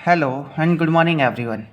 Hello and good morning everyone.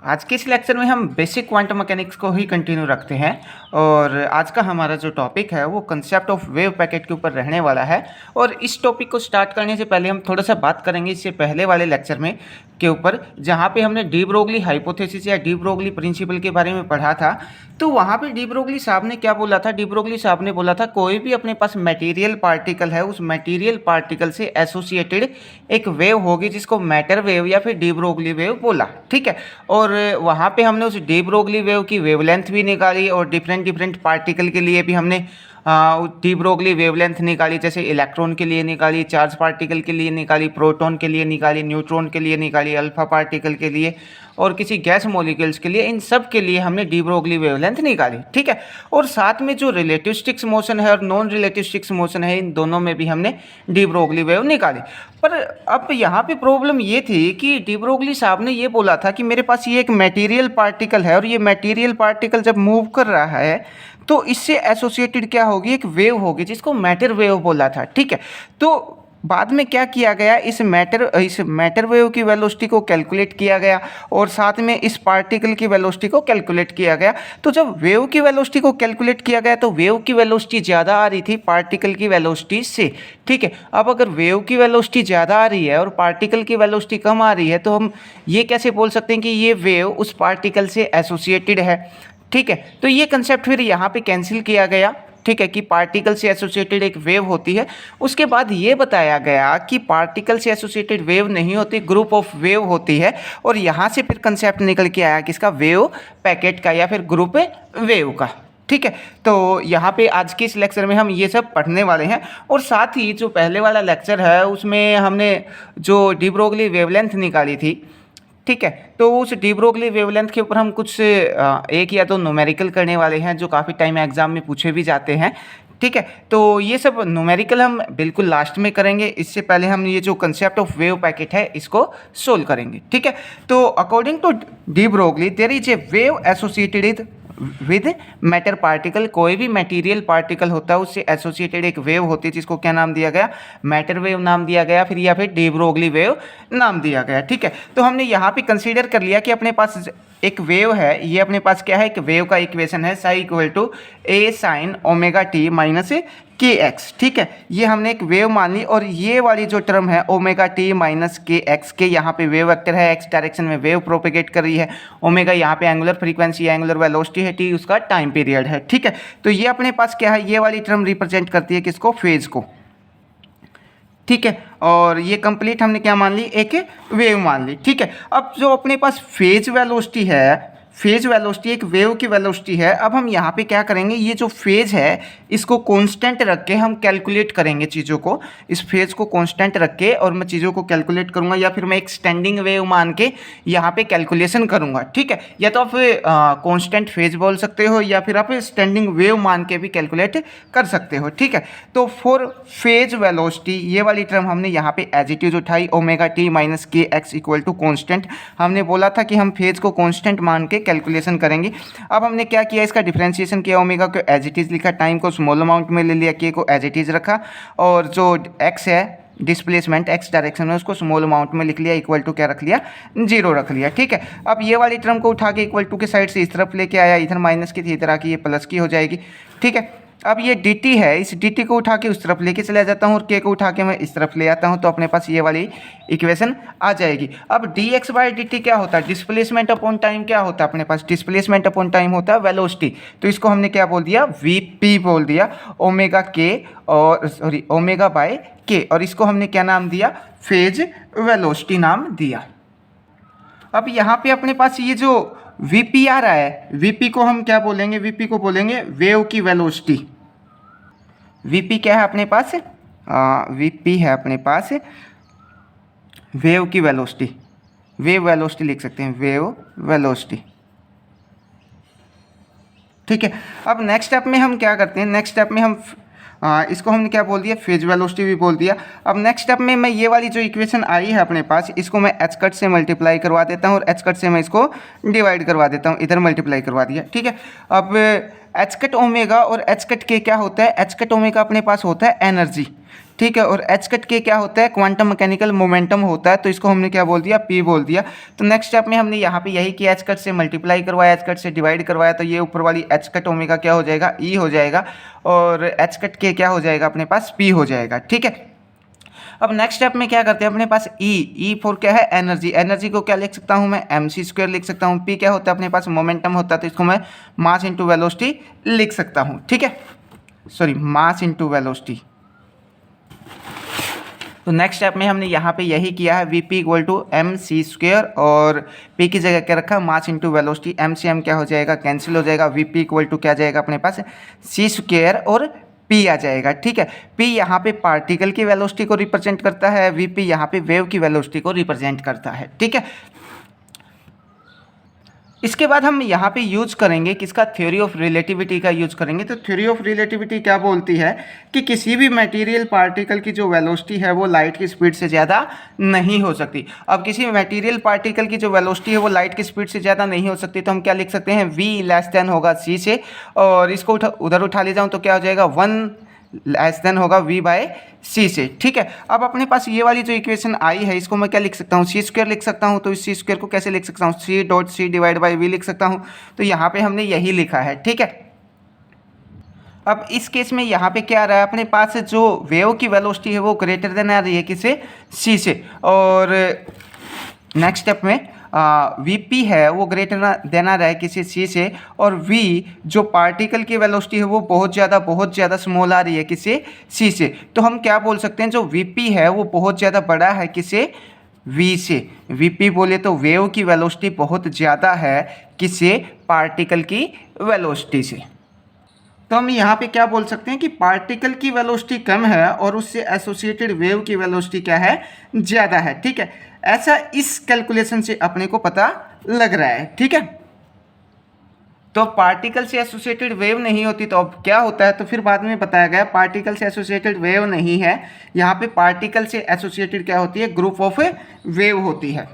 आज के इस लेक्चर में हम बेसिक क्वांटम मैकेनिक्स को ही कंटिन्यू रखते हैं और आज का हमारा जो टॉपिक है वो कंसेप्ट ऑफ वेव पैकेट के ऊपर रहने वाला है। और इस टॉपिक को स्टार्ट करने से पहले हम थोड़ा सा बात करेंगे इससे पहले वाले लेक्चर में के ऊपर, जहाँ पे हमने डी ब्रोगली हाइपोथेसिस या डी ब्रोगली प्रिंसिपल के बारे में पढ़ा था। तो वहाँ पे डी ब्रोगली साहब ने क्या बोला था? डी ब्रोगली साहब ने बोला था कोई भी अपने पास मटेरियल पार्टिकल है, उस मटेरियल पार्टिकल से एसोसिएटेड एक वेव होगी जिसको मैटर वेव या फिर डी ब्रोगली वेव बोला। ठीक है। और वहाँ पे हमने उस डी ब्रोगली वेव की वेवलेंथ भी निकाली और डिफरेंट पार्टिकल के लिए भी हमने डी ब्रोगली वेवलेंथ निकाली, जैसे इलेक्ट्रॉन के लिए निकाली, चार्ज पार्टिकल के लिए निकाली, प्रोटॉन के लिए निकाली, न्यूट्रॉन के लिए निकाली, अल्फा पार्टिकल के लिए और किसी गैस मॉलिक्यूल्स के लिए। इन सब के लिए हमने डी ब्रोगली वेवलेंथ निकाली। ठीक है। और साथ में जो रिलेटिविस्टिक्स मोशन है और नॉन रिलेटिविस्टिक्स मोशन है, इन दोनों में भी हमने डी ब्रोगली वेव निकाली। पर अब यहाँ पे प्रॉब्लम ये थी कि डी ब्रोगली साहब ने ये बोला था कि मेरे पास ये एक मटेरियल पार्टिकल है और ये मटेरियल पार्टिकल जब मूव कर रहा है तो इससे एसोसिएटेड क्या होगी? एक वेव होगी जिसको मैटर वेव बोला था। ठीक है। तो बाद में क्या किया गया, इस मैटर वेव की वेलोसिटी को कैलकुलेट किया गया और साथ में इस पार्टिकल की वेलोसिटी को कैलकुलेट किया गया। तो जब वेव की वेलोसिटी को कैलकुलेट किया गया तो वेव की वेलोसिटी ज़्यादा आ रही थी पार्टिकल की वेलोसिटी से। ठीक है। अब अगर वेव की वेलोसिटी ज़्यादा आ रही है और पार्टिकल की वेलोसिटी कम आ रही है तो हम ये कैसे बोल सकते हैं कि ये वेव उस पार्टिकल से एसोसिएटेड है? ठीक है। तो ये कंसेप्ट फिर यहाँ पे कैंसिल किया गया। ठीक है, कि पार्टिकल से एसोसिएटेड एक वेव होती है। उसके बाद ये बताया गया कि पार्टिकल से एसोसिएटेड वेव नहीं होती, ग्रुप ऑफ वेव होती है। और यहाँ से फिर कंसेप्ट निकल के आया किसका? वेव पैकेट का या फिर ग्रुप वेव का। ठीक है। तो यहाँ पे आज के इस लेक्चर में हम ये सब पढ़ने वाले हैं और साथ ही जो पहले वाला लेक्चर है उसमें हमने जो डी ब्रोगली वेवलेंथ निकाली थी। ठीक है। तो उस डी ब्रोगली वेवलेंथ के ऊपर हम कुछ एक या दो न्यूमेरिकल करने वाले हैं जो काफ़ी टाइम एग्जाम में पूछे भी जाते हैं। ठीक है। तो ये सब न्यूमेरिकल हम बिल्कुल लास्ट में करेंगे। इससे पहले हम ये जो कंसेप्ट ऑफ वेव पैकेट है इसको सोल्व करेंगे। ठीक है। तो according to de Broglie there is a wave associated with matter particle. कोई भी मटेरियल पार्टिकल होता है उससे एसोसिएटेड एक वेव होती है जिसको क्या नाम दिया गया? मैटर वेव नाम दिया गया, फिर या फिर डी ब्रोगली वेव नाम दिया गया। ठीक है। तो हमने यहाँ पे कंसीडर कर लिया कि अपने पास एक वेव है, ये अपने पास क्या है? एक वेव का इक्वेशन है psi equal to A sine omega T minus K X. ठीक है। ये हमने एक वेव मान ली और ये वाली जो टर्म है omega T minus K x के, यहाँ पे वेव वेक्टर है, एक्स डायरेक्शन में वेव प्रोपेगेट कर रही है, ओमेगा यहाँ पे एंगुलर फ्रीक्वेंसी एंगुलर वेलोसिटी है, टी उसका टाइम पीरियड है। ठीक है। तो ये अपने पास क्या है? ये वाली टर्म रिप्रेजेंट करती है किसको? फेज को। ठीक है। और ये कंप्लीट हमने क्या मान ली? एक वेव मान ली। ठीक है। अब जो अपने पास फेज वेलोसिटी है, फेज वेलोसिटी एक वेव की वेलोसिटी है। अब हम यहाँ पे क्या करेंगे? ये जो फेज है इसको कांस्टेंट रख के हम कैलकुलेट करेंगे चीज़ों को। इस फेज को कांस्टेंट रख के और मैं चीज़ों को कैलकुलेट करूँगा या फिर मैं एक स्टैंडिंग वेव मान के यहाँ पे कैलकुलेशन करूँगा। ठीक है। या तो आप कांस्टेंट फेज बोल सकते हो या फिर आप स्टैंडिंग वेव मान के भी कैलकुलेट कर सकते हो। ठीक है। तो फॉर फेज वेलोसिटी ये वाली टर्म हमने यहाँ पे एज इट इज उठाई, omega T minus K x equal to constant. हमने बोला था कि हम फेज को कॉन्स्टेंट मान के कैलकुलेशन करेंगे। अब हमने क्या किया? इसका डिफरेंशिएशन किया, ओमेगा को एज इट इज लिखा, टाइम को स्मॉल अमाउंट में ले लिया, के को एज इट इज रखा और जो एक्स है डिस्प्लेसमेंट एक्स डायरेक्शन में उसको स्मॉल अमाउंट में लिख लिया, इक्वल टू क्या रख लिया? 0 रख लिया। ठीक है। अब ये वाली टर्म को उठा के इक्वल टू के साइड से इस तरफ लेके आया, इधर माइनस की थी, इधर आके ये प्लस की हो जाएगी। ठीक है। अब ये dt है, इस dt को उठा के उस तरफ लेके चला जाता हूँ और k को उठा के मैं इस तरफ ले आता हूँ तो अपने पास ये वाली इक्वेशन आ जाएगी। अब dx बाई dt क्या होता है? डिस्प्लेसमेंट अपॉन टाइम क्या होता है अपने पास? डिस्प्लेसमेंट अपॉन टाइम होता है वेलोसिटी। तो इसको हमने क्या बोल दिया? vp बोल दिया, ओमेगा k और सॉरी ओमेगा बाय k, और इसको हमने क्या नाम दिया? फेज वेलोसिटी नाम दिया। अब यहाँ पे अपने पास ये जो vp आ रहा है, vp को हम क्या बोलेंगे? vp को बोलेंगे वेव की वेलोसिटी। vp क्या है अपने पास? vp है अपने पास वेव की वेलोसिटी, वेव वेलोसिटी लिख सकते हैं, वेव वेलोसिटी। ठीक है। अब नेक्स्ट स्टेप में हम क्या करते हैं? नेक्स्ट स्टेप में हम इसको हमने क्या बोल दिया? फेज वेलोसिटी भी बोल दिया। अब नेक्स्ट स्टेप में मैं ये वाली जो इक्वेशन आई है अपने पास, इसको मैं एच कट से मल्टीप्लाई करवा देता हूँ और एच कट से मैं इसको डिवाइड करवा देता हूँ, इधर मल्टीप्लाई करवा दिया। ठीक है। अब एच कट ओमेगा और एच कट के क्या होता है? एच कट ओमेगा अपने पास होता है एनर्जी। ठीक है। और एच कट के क्या होता है, क्वांटम मैकेनिकल मोमेंटम होता है, तो इसको हमने क्या बोल दिया, पी बोल दिया। तो नेक्स्ट स्टेप में हमने यहाँ पे यही किया, एच कट से मल्टीप्लाई करवाया, एच कट से डिवाइड करवाया, तो ये ऊपर वाली एच कट ओमेगा क्या हो जाएगा, ई हो जाएगा, और एच कट के क्या हो जाएगा अपने पास, पी हो जाएगा। ठीक है। अब नेक्स्ट स्टेप में क्या करते हैं, अपने पास ई फॉर क्या है, एनर्जी। एनर्जी को क्या लिख सकता हूँ मैं, एम सी स्क्वायर लिख सकता हूँ। पी क्या होता है अपने पास, मोमेंटम होता है, तो इसको मैं मास इंटू वेलोसिटी लिख सकता हूँ। ठीक है, सॉरी, मास इंटू वेलोसिटी। तो नेक्स्ट स्टेप में हमने यहाँ पे यही किया है, V P equal to M C square, और पी की जगह क्या रखा, mass into velocity. M C M क्या हो जाएगा, कैंसिल हो जाएगा। वी पी इक्वल टू क्या जाएगा अपने पास, सी स्क्वेयर और पी आ जाएगा। ठीक है। पी यहाँ पे पार्टिकल की वेलोसिटी को रिप्रेजेंट करता है, वी पी यहाँ पे वेव की वेलोसिटी को रिप्रेजेंट करता है। ठीक है। इसके बाद हम यहाँ पे यूज करेंगे किसका, थ्योरी ऑफ रिलेटिविटी का यूज करेंगे। तो थ्योरी ऑफ रिलेटिविटी क्या बोलती है कि किसी भी मटेरियल पार्टिकल की जो वेलोसिटी है वो लाइट की स्पीड से ज़्यादा नहीं हो सकती। अब किसी मटेरियल पार्टिकल की जो वेलोसिटी है वो लाइट की स्पीड से ज़्यादा नहीं हो सकती, तो हम क्या लिख सकते हैं, v लेस देन होगा c से, और इसको उधर उठा ले जाऊँ तो क्या हो जाएगा, 1 लेस देन होगा v बाय सी से। ठीक है। अब अपने पास ये वाली जो इक्वेशन आई है इसको मैं क्या लिख सकता हूँ, सी स्क्वायर लिख सकता हूँ। तो इस सी स्क्वायर को कैसे लिख सकता हूँ, C dot C divide by V लिख सकता हूँ। तो यहाँ पे हमने यही लिखा है। ठीक है। अब इस केस में यहाँ पे क्या आ रहा है, अपने पास जो वेव की वेलोसिटी है वो ग्रेटर देन आ रही है किसे, सी से, और नेक्स्ट स्टेप में वी पी है वो ग्रेटर देना रहा है किसी सी से, और वी जो पार्टिकल की वेलोसिटी है वो बहुत ज़्यादा स्मॉल आ रही है किसी सी से। तो हम क्या बोल सकते हैं, जो वी पी है वो बहुत ज़्यादा बड़ा है किसे, वी से। वी पी बोले तो वेव की वेलोसिटी बहुत ज़्यादा है किसे, पार्टिकल की वेलोसिटी से। तो हम यहाँ पे क्या बोल सकते हैं कि पार्टिकल की वेलोसिटी कम है और उससे एसोसिएटेड वेव की वेलोसिटी क्या है, ज़्यादा है। ठीक है। ऐसा इस कैलकुलेशन से अपने को पता लग रहा है। ठीक है। तो पार्टिकल से एसोसिएटेड वेव नहीं होती तो अब क्या होता है, तो फिर बाद में बताया गया पार्टिकल से एसोसिएटेड वेव नहीं है, यहाँ पे पार्टिकल से एसोसिएटेड क्या होती है, ग्रुप ऑफ वेव होती है।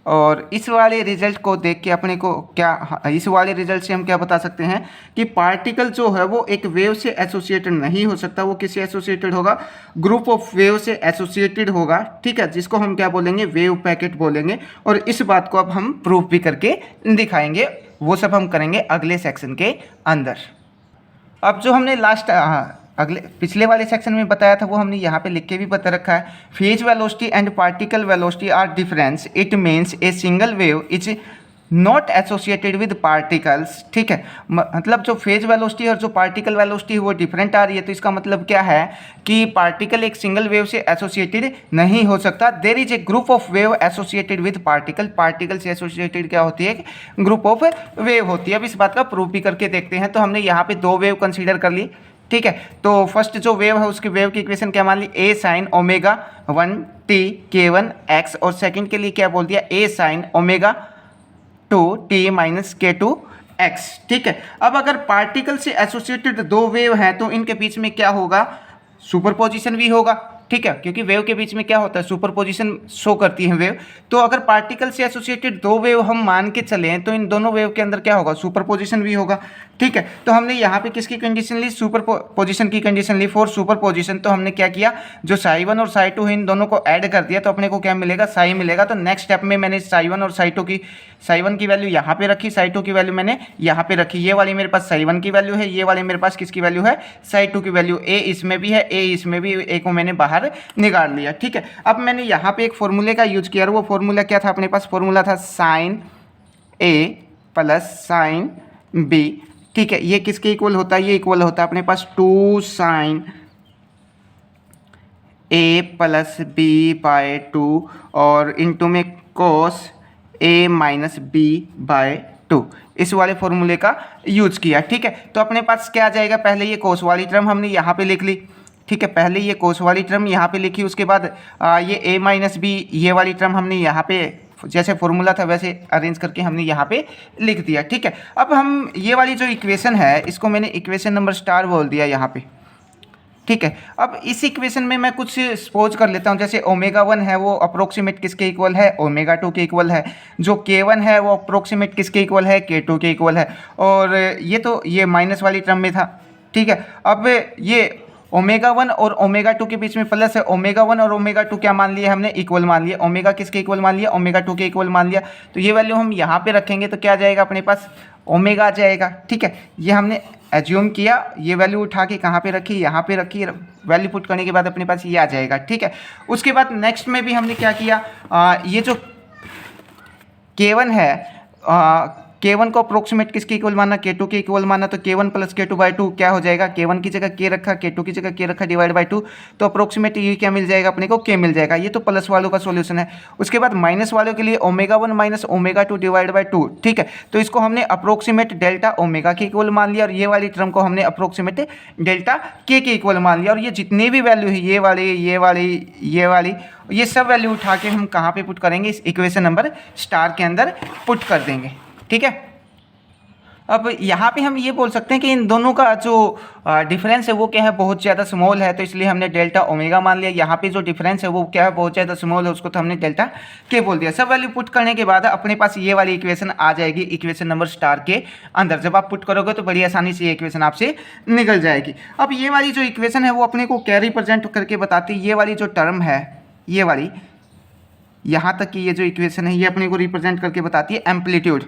और इस वाले रिजल्ट को देख के अपने को क्या, इस वाले रिजल्ट से हम क्या बता सकते हैं कि पार्टिकल जो है वो एक वेव से एसोसिएटेड नहीं हो सकता, वो किससे एसोसिएटेड होगा, ग्रुप ऑफ वेव से एसोसिएटेड होगा। ठीक है, जिसको हम क्या बोलेंगे, वेव पैकेट बोलेंगे। और इस बात को अब हम प्रूफ भी करके दिखाएंगे, वो सब हम करेंगे अगले सेक्शन के अंदर। अब जो हमने लास्ट अगले पिछले वाले सेक्शन में बताया था वो हमने यहाँ पे लिख के भी बता रखा है, phase velocity and particle velocity are difference, it means a single wave is not associated with particles. ठीक है, मतलब जो फेज वेलोसिटी और जो पार्टिकल वेलोसिटी है वो डिफरेंट आ रही है, तो इसका मतलब क्या है कि पार्टिकल एक सिंगल वेव से एसोसिएटेड नहीं हो सकता। There is a group of wave associated with particle, particle से एसोसिएटेड क्या होती है, ग्रुप ऑफ वेव होती है। अब इस बात का प्रूफ भी करके देखते हैं। तो हमने यहाँ पे दो वेव कंसिडर कर ली। ठीक है, तो फर्स्ट जो वेव है उसकी वेव की इक्वेशन क्या मान ली, A sine omega 1t k1 x, और सेकंड के लिए क्या बोल दिया, A sine omega 2t minus k2 x। ठीक है, अब अगर पार्टिकल से एसोसिएटेड दो वेव हैं तो इनके बीच में क्या होगा, सुपरपोजिशन भी होगा। ठीक है, क्योंकि वेव के बीच में क्या होता है, सुपरपोजिशन शो करती है वेव। तो अगर पार्टिकल से एसोसिएटेड दो वेव हम मान के चलें तो इन दोनों वेव के अंदर क्या होगा, सुपरपोजिशन भी होगा। ठीक है, तो हमने यहाँ पे किसकी कंडीशन ली, सुपरपोजिशन की कंडीशन ली फॉर सुपरपोजिशन। तो हमने क्या किया, जो साई 1 और साई 2 है इन दोनों को ऐड कर दिया, तो अपने को क्या मिलेगा, साई मिलेगा। तो नेक्स्ट स्टेप में मैंने साई 1 और साई 2 की, साई 1 की वैल्यू यहाँ पे रखी, साई 2 की वैल्यू मैंने यहाँ पे रखी। ये वाली मेरे पास साई 1 की वैल्यू है, ये वाली मेरे पास किसकी वैल्यू है, साई 2 की वैल्यू। ए इसमें भी है, ए इसमें भी, ए को मैंने बाहर निकाल लिया। ठीक है, अब मैंने यहाँ पे एक फॉर्मूले का यूज किया, और वो फॉर्मूला क्या था, अपने पास फॉर्मूला था साइन ए प्लस साइन बी। ठीक है, ये किसके इक्वल होता है, ये इक्वल होता है अपने पास 2 साइन ए प्लस बी बाय 2, और इनटू में कोस ए माइनस बी बाय 2। इस वाले फॉर्मूले का यूज किया। ठीक है, तो अपने पास क्या आ जाएगा, पहले ये कोस वाली टर्म हमने यहाँ पे लिख ली। ठीक है, पहले ये कोस वाली टर्म यहाँ पे लिखी, उसके बाद ये a माइनस बी ये वाली टर्म हमने यहाँ पे जैसे फॉर्मूला था वैसे अरेंज करके हमने यहाँ पे लिख दिया। ठीक है, अब हम ये वाली जो इक्वेशन है इसको मैंने इक्वेशन नंबर स्टार बोल दिया यहाँ पे। ठीक है, अब इस इक्वेशन में मैं कुछ सपोज कर लेता हूँ, जैसे ओमेगा 1 है वो अप्रोक्सीमेट किसके इक्वल है, ओमेगा 2 के इक्वल है। जो k1 है वो अप्रोक्सीमेट किसके इक्वल है, k2 के इक्वल है। और ये तो ये माइनस वाली टर्म में था। ठीक है, अब ये ओमेगा 1 और ओमेगा 2 के बीच में प्लस है, ओमेगा 1 और ओमेगा 2 क्या मान लिया हमने, इक्वल मान लिया। ओमेगा किसके इक्वल मान लिया, ओमेगा 2 के इक्वल मान लिया। तो ये वैल्यू हम यहाँ पे रखेंगे तो क्या आ जाएगा अपने पास, ओमेगा आ जाएगा। ठीक है, ये हमने एज्यूम किया, ये वैल्यू उठा के कहाँ पे रखी, यहाँ पे रखी, वैल्यू पुट करने के बाद अपने पास ये आ जाएगा। ठीक है, उसके बाद नेक्स्ट में भी हमने क्या किया, ये जो K1 है, K1 को अप्रोक्सीमेट किसके इक्वल माना, K2 के इक्वल माना। तो K1 प्लस K2/2 क्या हो जाएगा, K1 की जगह K रखा, K2 की जगह K रखा, डिवाइड बाई 2, तो अप्रोक्सीमेट ये क्या मिल जाएगा अपने को, K मिल जाएगा। ये तो प्लस वालों का सॉल्यूशन है। उसके बाद माइनस वालों के लिए omega 1 minus omega 2 divide by 2। ठीक है, तो इसको हमने अप्रोक्सीमेट डेल्टा ओमेगा के इक्वल मान लिया और ये वाली टर्म को हमने अप्रोक्सीमेट डेल्टा K के इक्वल मान लिया। और ये जितने भी वैल्यू है, ये वाली, ये सब वैल्यू उठा के हम कहाँ पे पुट करेंगे, इस इक्वेशन नंबर स्टार के अंदर पुट कर देंगे। ठीक है, अब यहाँ पे हम ये बोल सकते हैं कि इन दोनों का जो डिफरेंस है वो क्या है, बहुत ज़्यादा स्मॉल है, तो इसलिए हमने डेल्टा ओमेगा मान लिया। यहाँ पे जो डिफरेंस है वो क्या है, बहुत ज़्यादा स्मॉल है, उसको तो हमने डेल्टा के बोल दिया। सब वैल्यू पुट करने के बाद अपने पास ये वाली इक्वेशन आ जाएगी इक्वेशन नंबर स्टार के अंदर। जब आप पुट करोगे तो बड़ी आसानी से ये इक्वेशन आपसे निकल जाएगी। अब ये वाली जो इक्वेशन है वो अपने को क्या रिप्रेजेंट करके बताती है, ये वाली जो टर्म है, ये वाली यहाँ तक की ये जो इक्वेशन है ये अपने को रिप्रेजेंट करके बताती है एम्पलीट्यूड,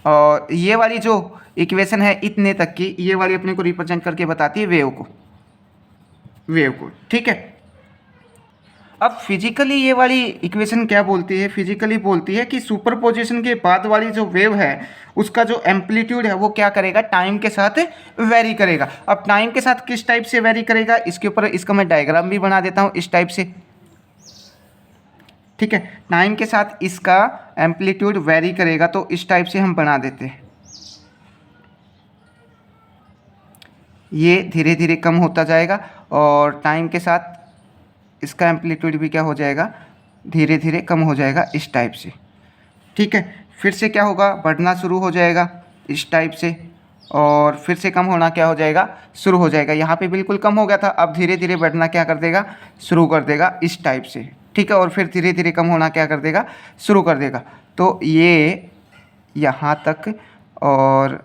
और ये वाली जो इक्वेशन है इतने तक की, ये वाली अपने को रिप्रेजेंट करके बताती है वेव को। ठीक है, अब फिजिकली ये वाली इक्वेशन क्या बोलती है, फिजिकली बोलती है कि सुपरपोजिशन के बाद वाली जो वेव है उसका जो एम्पलीट्यूड है वो क्या करेगा, टाइम के साथ वेरी करेगा। अब टाइम के साथ किस टाइप से वेरी करेगा, इसके ऊपर इसका मैं डायग्राम भी बना देता हूँ इस टाइप से। ठीक है, टाइम के साथ इसका एम्पलीट्यूड वेरी करेगा, तो इस टाइप से हम बना देते हैं। ये धीरे धीरे कम होता जाएगा और टाइम के साथ इसका एम्पलीट्यूड भी क्या हो जाएगा, धीरे धीरे कम हो जाएगा इस टाइप से। ठीक है, फिर से क्या होगा, बढ़ना शुरू हो जाएगा इस टाइप से, और फिर से कम होना क्या हो जाएगा, शुरू हो जाएगा। यहाँ पे बिल्कुल कम हो गया था, अब धीरे धीरे बढ़ना क्या कर देगा, शुरू कर देगा इस टाइप से। ठीक है, और फिर धीरे धीरे कम होना क्या कर देगा, शुरू कर देगा। तो ये यहाँ तक और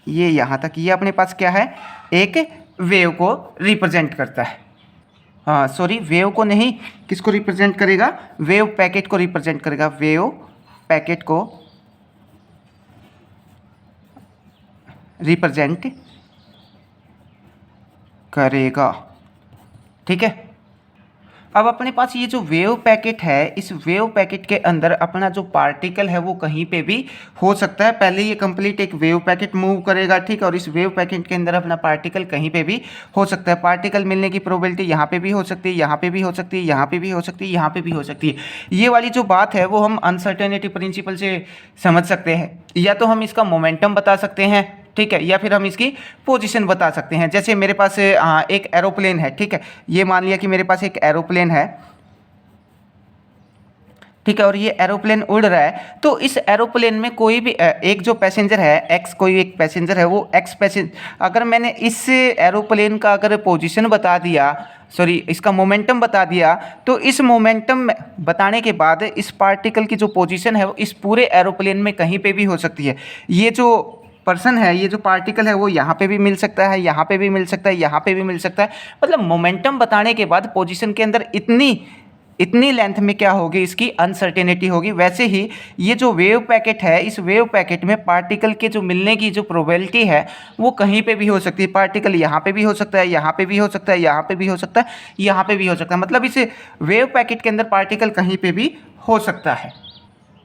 ये यहाँ तक, ये अपने पास क्या है, एक वेव को रिप्रेजेंट करता है। हाँ सॉरी, वेव को नहीं, किसको रिप्रेजेंट करेगा, वेव पैकेट को रिप्रेजेंट करेगा, वेव पैकेट को रिप्रेजेंट करेगा। ठीक है, अब अपने पास ये जो वेव पैकेट है, इस वेव पैकेट के अंदर अपना जो पार्टिकल है वो कहीं पे भी हो सकता है। पहले ये कंप्लीट एक वेव पैकेट मूव करेगा, ठीक है, और इस वेव पैकेट के अंदर अपना पार्टिकल कहीं पे भी हो सकता है। पार्टिकल मिलने की प्रोबेबिलिटी यहाँ पे भी हो सकती है, यहाँ पे भी हो सकती है, यहाँ पे भी हो सकती है, यहाँ पे भी हो सकती है। ये वाली जो बात है वो हम अनसर्टेनिटी प्रिंसिपल से समझ सकते हैं, या तो हम इसका मोमेंटम बता सकते हैं, ठीक है, या फिर हम इसकी पोजीशन बता सकते हैं। जैसे मेरे पास एक एरोप्लेन है, ठीक है, ये मान लिया कि मेरे पास एक एरोप्लेन है, ठीक है, और ये एरोप्लेन उड़ रहा है। तो इस एरोप्लेन में कोई भी एक जो पैसेंजर है एक्स, कोई एक पैसेंजर है, वो एक्स पैसेंजर, अगर मैंने इस एरोप्लेन का अगर पोजीशन बता दिया, सॉरी इसका मोमेंटम बता दिया, तो इस मोमेंटम बताने के बाद इस पार्टिकल की जो पोजीशन है वो इस पूरे एरोप्लेन में कहीं पे भी हो सकती है। ये जो पर्सन है, ये जो पार्टिकल है वो यहाँ पे भी मिल सकता है, यहाँ पे भी मिल सकता है, यहाँ पे भी मिल सकता है। मतलब मोमेंटम बताने के बाद पोजीशन के अंदर इतनी लेंथ में क्या होगी, इसकी अनसर्टेनिटी होगी। वैसे ही ये जो वेव पैकेट है, इस वेव पैकेट में पार्टिकल के जो मिलने की जो प्रोबेबिलिटी है वो कहीं पे भी हो सकती है। पार्टिकल यहाँ पे भी हो सकता है, यहाँ पे भी हो सकता है, यहाँ पे भी हो सकता है, यहाँ पे भी हो सकता है। मतलब इस वेव पैकेट के अंदर पार्टिकल कहीं पे भी हो सकता है।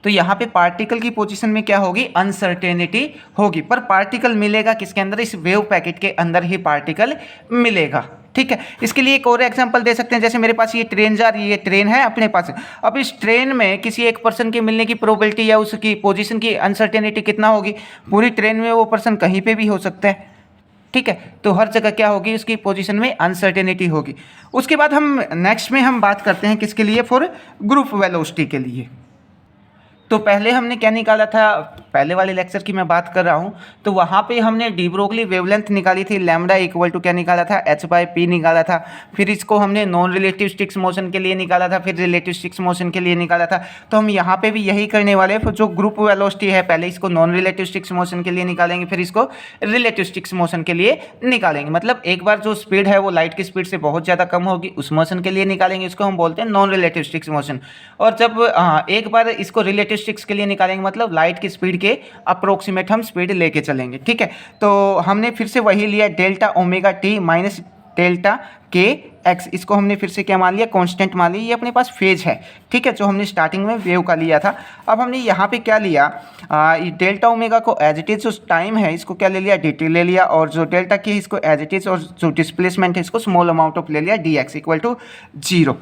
तो यहाँ पे पार्टिकल की पोजीशन में क्या होगी, अनसर्टेनिटी होगी। पर पार्टिकल मिलेगा किसके अंदर, इस वेव पैकेट के अंदर ही पार्टिकल मिलेगा। ठीक है, इसके लिए एक और एग्जांपल दे सकते हैं। जैसे मेरे पास ये ट्रेन जा रही है, ये ट्रेन है अपने पास। अब इस ट्रेन में किसी एक पर्सन के मिलने की प्रोबेबिलिटी या उसकी पोजीशन की अनसर्टेनिटी कितना होगी, पूरी ट्रेन में वो पर्सन कहीं पे भी हो सकता है। ठीक है, तो हर जगह क्या होगी, उसकी पोजीशन में अनसर्टेनिटी होगी। उसके बाद हम नेक्स्ट में हम बात करते हैं किसके लिए, फॉर ग्रुप वेलोसिटी के लिए। तो पहले हमने क्या निकाला था, पहले वाले लेक्चर की मैं बात कर रहा हूँ, तो वहाँ पे हमने डी ब्रोगली वेवलेंथ निकाली थी, लैम्डा इक्वल टू क्या निकाला था, h/p निकाला था। फिर इसको हमने नॉन रिलेटिव स्टिक्स मोशन के लिए निकाला था, फिर रिलेटिव स्टिक्स मोशन के लिए निकाला था। तो हम यहाँ पे भी यही करने वाले हैं। जो ग्रुप वेलोसिटी है, पहले इसको नॉन रिलेटिव स्टिक्स मोशन के लिए निकालेंगे, फिर इसको रिलेटिव स्टिक्स मोशन के लिए निकालेंगे। मतलब एक बार जो स्पीड है वो लाइट की स्पीड से बहुत ज़्यादा कम होगी, उस मोशन के लिए निकालेंगे, इसको हम बोलते हैं नॉन रिलेटिव स्टिक्स मोशन। और जब एक बार इसको रिलेटिव स्टिक्स के लिए निकालेंगे, मतलब लाइट की स्पीड के अप्रोक्सीमेट हम स्पीड लेके चलेंगे, ठीक है। तो हमने फिर से वही लिया, delta omega T minus delta के एक्स, इसको हमने फिर से क्या मान लिया, कांस्टेंट मान लिया। ये अपने पास फेज है, ठीक है, जो हमने स्टार्टिंग में वेव का लिया था। अब हमने यहाँ पे क्या लिया, डेल्टा ओमेगा को एज इट इज जो टाइम है इसको क्या ले लिया, डी टी ले लिया, और जो डेल्टा की है इसको एज इट इज, और जो डिस्प्लेसमेंट है इसको स्मॉल अमाउंट ऑफ ले लिया, डी एक्स इक्वल टू 0,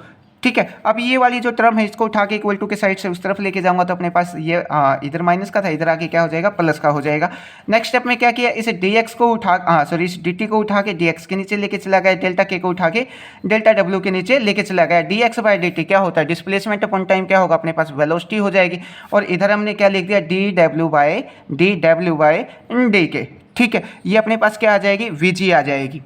ठीक है। अब ये वाली जो टर्म है इसको उठा के इक्वल टू के साइड से उस तरफ लेके जाऊंगा, तो अपने पास ये इधर माइनस का था, इधर आके क्या हो जाएगा, प्लस का हो जाएगा। नेक्स्ट स्टेप में क्या किया, इस dx को उठा इस dt को उठा के dx के नीचे लेके चला गया, डेल्टा k को उठा के डेल्टा w के नीचे लेके चला गया। dx/dt क्या होता है, डिस्प्लेसमेंट अपॉन टाइम क्या होगा, अपने पास वेलोसिटी हो जाएगी। और इधर हमने क्या लिख दिया, dw/dk, ठीक है। ये अपने पास क्या आ जाएगी, vg आ जाएगी।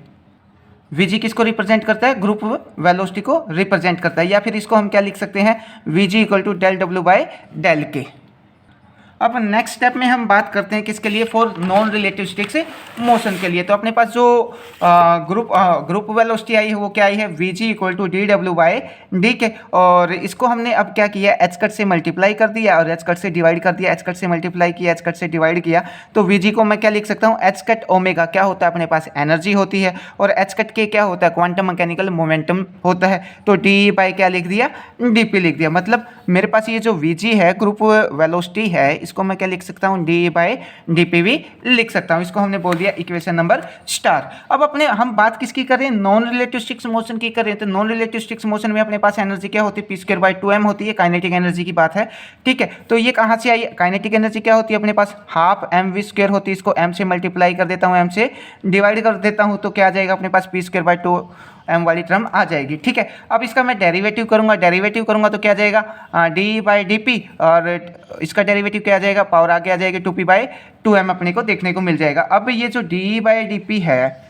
Vg किसको रिप्रेजेंट करता है, ग्रुप वेलोसिटी को रिप्रेजेंट करता है। या फिर इसको हम क्या लिख सकते हैं, Vg equal to del W by del K. अब नेक्स्ट स्टेप में हम बात करते हैं किसके लिए, for non relative sticks motion के लिए। तो अपने पास जो ग्रुप वेलोसिटी आई है वो क्या आई है, Vg equal to D W by D K. और इसको हमने अब क्या किया, एच कट से मल्टीप्लाई कर दिया और एच कट से डिवाइड कर दिया, एच कट से मल्टीप्लाई किया, एच कट से डिवाइड किया। तो Vg को मैं क्या लिख सकता हूँ, एच कट ओमेगा क्या होता है, अपने पास एनर्जी होती है, और एच कट के क्या होता है, क्वांटम मैकेनिकल मोमेंटम होता है। तो डी बाई क्या लिख दिया, डी पी लिख दिया। मतलब मेरे पास ये जो Vg है ग्रुप वेलोसिटी है, इसको मैं क्या लिख सकता हूँ, D by D P V लिख सकता हूँ। इसको हमने बोल दिया इक्वेशन नंबर स्टार। अब अपने हम बात किसकी कर रहे हैं, नॉन रिलेटिव स्टिक्स मोशन की कर रहे हैं। तो नॉन रिलेटिव स्टिक्स मोशन में अपने पास एनर्जी क्या होती है, पी स्क्वायर बाई 2m होती है, काइनेटिक एनर्जी की बात है, ठीक है। तो ये कहाँ से आई, काइनेटिक एनर्जी क्या होती है, अपने पास हाफ एम वी स्क्वायर होती है। इसको m से मल्टीप्लाई कर देता हूँ, m से डिवाइड कर देता हूँ, तो क्या आ जाएगा, अपने पास पी स्क्वायर बाई 2m वाली टर्म आ जाएगी, ठीक है। अब इसका मैं डेरिवेटिव करूंगा तो क्या जाएगा, डी बाई डी पी, और इसका डेरिवेटिव क्या आ जाएगा, पावर आगे आ जाएगी 2p बाई 2m अपने को देखने को मिल जाएगा। अब ये जो डी बाई डी पी है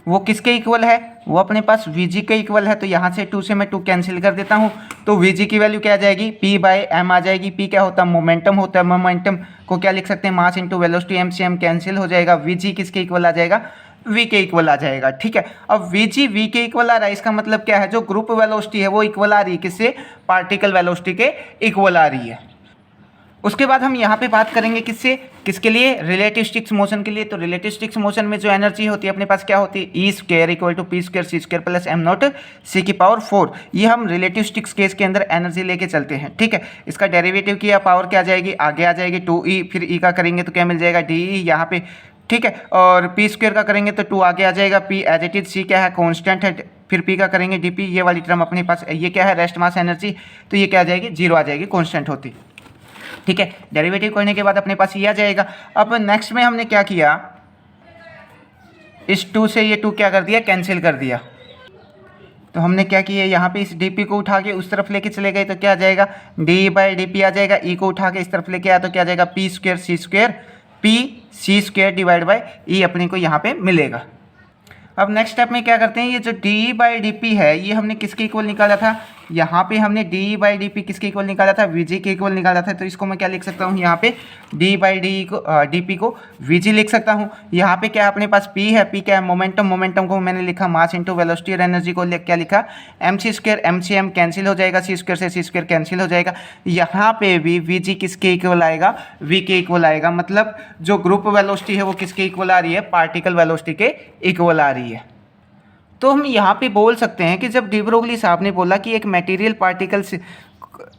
वो किसके इक्वल है, वो अपने पास Vg के इक्वल है। तो यहाँ से 2 से मैं 2 कैंसिल कर देता हूँ, तो Vg की वैल्यू क्या आ जाएगी, P बाई एम आ जाएगी। P क्या होता है, मोमेंटम होता है। मोमेंटम को क्या लिख सकते हैं, मास इंटू वेलोसिटी, एम से एम कैंसिल हो जाएगा। Vg किसके इक्वल आ जाएगा, V के इक्वल आ जाएगा, ठीक है। अब Vg V के इक्वल आ रहा है, इसका मतलब क्या है, जो ग्रुप वेलोसिटी है वो इक्वल आ रही है किससे, पार्टिकल वेलोसिटी के इक्वल आ रही है। उसके बाद हम यहाँ पे बात करेंगे किससे, किसके लिए, रिलेटिव स्टिक्स मोशन के लिए। तो रिलेटिव स्टिक्स मोशन में जो एनर्जी होती है अपने पास क्या होती है, E square equal to P square C square plus M nought C की पावर 4। ये हम रिलेटिव स्टिक्स केस के अंदर एनर्जी लेके चलते हैं, ठीक है। इसका डेरिवेटिव किया, पावर क्या आ जाएगी, आगे आ जाएगी 2e, फिर e का करेंगे तो क्या मिल जाएगा, डी यहाँ पे, ठीक है। और पी स्क्वायर का करेंगे तो 2 आगे आ जाएगा, पी एज इट इज, सी क्या है, कॉन्स्टेंट है, फिर पी का करेंगे डी पी, ये वाली टर्म अपने पास, ये क्या है, रेस्ट मास एनर्जी, तो ये क्या आ जाएगी, 0 आ जाएगी, कॉन्स्टेंट होती, ठीक है। डेरिवेटिव करने के बाद अपने पास ये आ जाएगा। अब नेक्स्ट में हमने क्या किया, इस 2 से ये 2 क्या कर दिया, कैंसिल कर दिया। तो हमने क्या किया, यहाँ पे इस डी को उठा के उस तरफ लेके चले गए, तो क्या आ जाएगा, डी बाई डी पी आ जाएगा। ई को उठा के इस तरफ लेके आया तो क्या आ जाएगा, P square C square divide by E अपने को यहाँ पे मिलेगा। अब नेक्स्ट स्टेप में क्या करते हैं, ये जो डी बाई डी पी है ये हमने किसके इक्वल निकाला था, यहाँ पे हमने डी बाई डी पी किसके इक्वल निकाला था, वीजी के इक्वल निकाला था। तो इसको मैं क्या लिख सकता हूँ, यहाँ पे डी बाई डी पी को वीजी लिख सकता हूँ। यहाँ पे क्या अपने पास पी है, पी क्या है, मोमेंटम, मोमेंटम को मैंने लिखा मास इंटू वेलोसिटी और एनर्जी को क्या लिखा, एम सी स्क्वायर, एम से एम कैंसिल हो जाएगा, सी स्क्वायर से सी स्क्वायर कैंसिल हो जाएगा। यहाँ पे भी वीजी किसके इक्वल आएगा, वी के इक्वल आएगा। मतलब जो ग्रुप वेलोसिटी है वो किसके इक्वल आ रही है, पार्टिकल वेलोसिटी के इक्वल आ रही है। तो हम यहाँ पे बोल सकते हैं कि जब डी ब्रोगली साहब ने बोला कि एक मटेरियल पार्टिकल से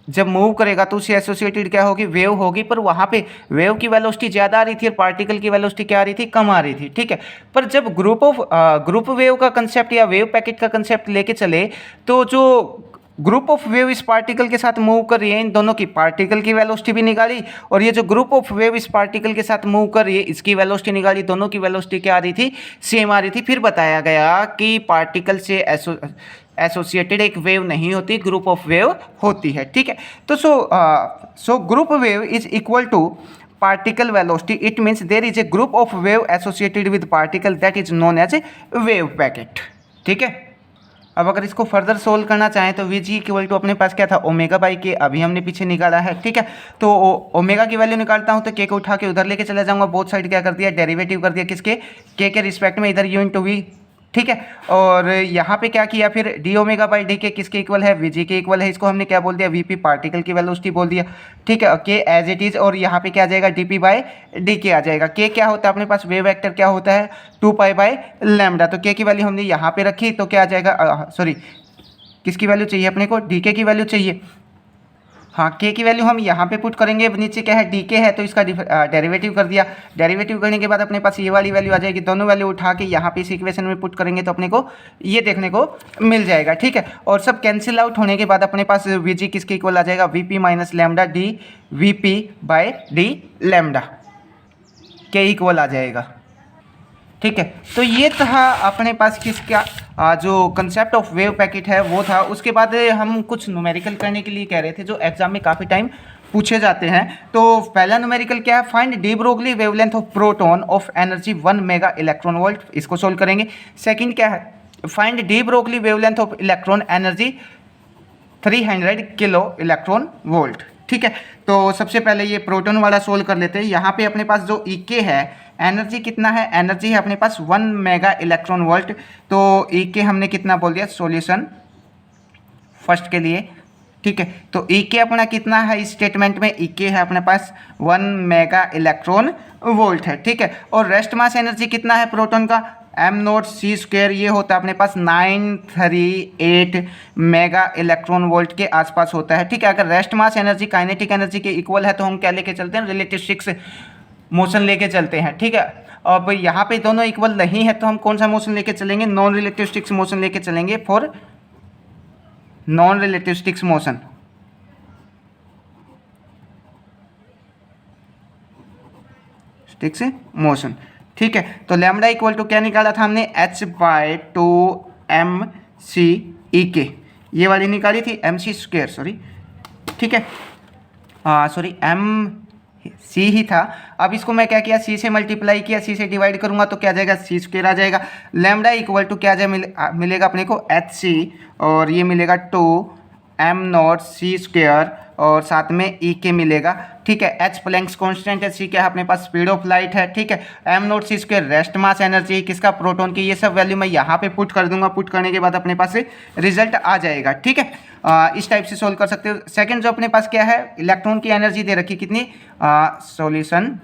जब मूव करेगा तो उससे एसोसिएटेड क्या होगी, वेव होगी। पर वहाँ पे वेव की वेलोसिटी ज़्यादा आ रही थी और पार्टिकल की वेलोसिटी क्या आ रही थी, कम आ रही थी, ठीक है। पर जब ग्रुप वेव का कंसेप्ट या वेव पैकेट का कंसेप्ट लेके चले, तो जो ग्रुप ऑफ वेव इस पार्टिकल के साथ मूव कर रही है, इन दोनों की पार्टिकल की वेलोसिटी भी निकाली, और ये जो ग्रुप ऑफ वेव इस पार्टिकल के साथ मूव कर रही है इसकी वेलोसिटी निकाली, दोनों की वेलोसिटी क्या आ रही थी, सेम आ रही थी। फिर बताया गया कि पार्टिकल से एसोसिएटेड एक वेव नहीं होती, ग्रुप ऑफ वेव होती है, ठीक है। तो so group wave is equal to particle velocity. It means there is a group of wave associated with particle that is known as a wave packet, ठीक है। अब अगर इसको फर्दर सोल्व करना चाहें तो वी जी इक्वल टू अपने पास क्या था, ओमेगा बाई के, अभी हमने पीछे निकाला है, ठीक है। तो ओमेगा की वैल्यू निकालता हूं तो के को उठा के उधर लेके चला जाऊंगा, बोथ साइड क्या कर दिया, डेरिवेटिव कर दिया, किसके, के रिस्पेक्ट में, इधर यू इंटू वी, ठीक है। और यहाँ पे क्या किया फिर, डी ओमेगा बाई डी के किसके इक्वल है, वी जी के इक्वल है, इसको हमने क्या बोल दिया, वी पी पार्टिकल की वेलोसिटी बोल दिया, ठीक है, के एज इट इज़। और यहाँ पे क्या आ जाएगा, डी पी बाई डी के आ जाएगा। के क्या होता है अपने पास, वेव वेक्टर क्या होता है, 2 पाई लैम्डा। तो के की वैल्यू हमने यहाँ पे रखी, तो क्या आ जाएगा, सॉरी किसकी वैल्यू चाहिए अपने को, डी के की वैल्यू चाहिए, हाँ के की वैल्यू हम यहाँ पे पुट करेंगे, नीचे क्या है डी के है तो इसका डेरिवेटिव कर दिया, डेरिवेटिव करने के बाद अपने पास ये वाली वैल्यू आ जाएगी, दोनों वैल्यू उठा के यहाँ पे इस इक्वेशन में पुट करेंगे तो अपने को ये देखने को मिल जाएगा, ठीक है। और सब कैंसिल आउट होने के बाद अपने पास वी जी किसके इक्वल आ जाएगा, V P minus lambda D V P by D lambda के इक्वल आ जाएगा, ठीक है। तो ये था अपने पास किसका जो कंसेप्ट ऑफ वेव पैकेट है वो था। उसके बाद हम कुछ न्यूमेरिकल करने के लिए कह रहे थे जो एग्जाम में काफ़ी टाइम पूछे जाते हैं। तो पहला न्यूमेरिकल क्या है, find de Broglie wavelength of proton of energy 1 mega electron volt, इसको सोल्व करेंगे। सेकंड क्या है, find de Broglie wavelength of electron energy 300 kilo electron volt, ठीक है। तो सबसे पहले ये प्रोटॉन वाला सोल्व कर लेते हैं। यहाँ पे अपने पास जो ईके है, एनर्जी कितना है, एनर्जी है अपने पास 1 मेगा इलेक्ट्रॉन वोल्ट। तो ईके हमने कितना बोल दिया, सॉल्यूशन फर्स्ट के लिए, ठीक है। तो ईके अपना कितना है इस स्टेटमेंट में, ईके है अपने पास 1 मेगा इलेक्ट्रॉन वोल्ट है, ठीक है। और रेस्ट मास एनर्जी कितना है प्रोटॉन का, एम नोट सी स्क्वायर, ये होता है अपने पास 938 मेगा इलेक्ट्रॉन वोल्ट के आसपास होता है, ठीक है। अगर rest mass energy kinetic energy के इक्वल है तो हम क्या लेके चलते हैं, रिलेटिविस्टिक्स मोशन लेके चलते हैं, ठीक है। अब यहाँ पे दोनों इक्वल नहीं है तो हम कौन सा मोशन लेके चलेंगे, नॉन रिलेटिविस्टिक्स मोशन लेके चलेंगे, फॉर नॉन रिलेटिविस्टिक्स मोशन, स्टिक्स मोशन, ठीक है। तो लैम्डा इक्वल टू क्या निकाला था हमने, h/2mc ई के, ये वाली निकाली थी, mc स्क्वायर, सॉरी, ठीक है, हाँ सॉरी एम सी ही था। अब इसको मैं क्या किया, सी से मल्टीप्लाई किया, सी से डिवाइड करूंगा तो क्या आ जाएगा, सी स्क्वायर आ जाएगा। लैम्डा इक्वल टू क्या आ जाए, मिलेगा अपने को एच सी, और ये मिलेगा 2m0 सी स्क्वायर, और साथ में ई के मिलेगा, ठीक है। एच प्लैंक्स कांस्टेंट है, सी क्या है अपने पास, स्पीड ऑफ लाइट है, ठीक है। m0 सी स्क्वायर रेस्ट मास एनर्जी किसका, प्रोटॉन की, ये सब वैल्यू मैं यहाँ पे पुट कर दूंगा, पुट करने के बाद अपने पास रिजल्ट आ जाएगा, ठीक है। इस टाइप से सोल्व कर सकते हो। सेकंड जो अपने पास क्या है, इलेक्ट्रॉन की एनर्जी दे रखी कितनी, सॉल्यूशन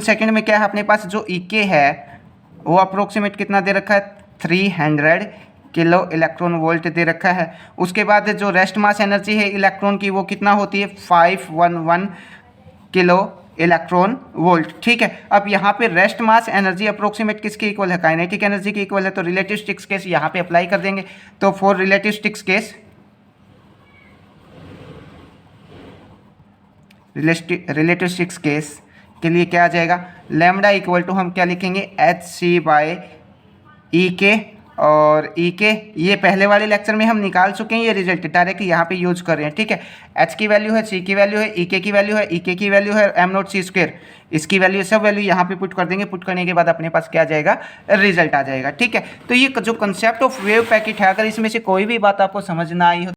सेकंड में क्या है अपने पास, जो ईके है वो अप्रोक्सीमेट कितना दे रखा है, 300 किलो इलेक्ट्रॉन वोल्ट दे रखा है। उसके बाद जो रेस्ट मास एनर्जी है इलेक्ट्रॉन की वो कितना होती है, 511 किलो इलेक्ट्रॉन वोल्ट, ठीक है। अब यहाँ पे रेस्ट मास एनर्जी अप्रोक्सीमेट किसके इक्वल है, काइनेटिक एनर्जी के इक्वल है, तो रिलेटिविस्टिक्स केस यहाँ पे अप्लाई कर देंगे। तो फॉर रिलेटिविस्टिक्स केस के लिए क्या आ जाएगा, लैम्डा इक्वल टू हम क्या लिखेंगे, एच सी बाई ई के, और ई के ये पहले वाले लेक्चर में हम निकाल चुके हैं, ये रिजल्ट डायरेक्ट यहाँ पे यूज कर रहे हैं, ठीक है। एच की वैल्यू है, सी की वैल्यू है, ई के की वैल्यू है, ई के की वैल्यू है, एम नोट सी स्क्वायर, इसकी वैल्यू, सब वैल्यू यहाँ पे पुट कर देंगे। पुट करने के बाद अपने पास क्या आ जाएगा, रिजल्ट आ जाएगा, ठीक है। तो ये जो कंसेप्ट ऑफ वेव पैकेट है, अगर इसमें से कोई भी बात आपको समझ ना आई हो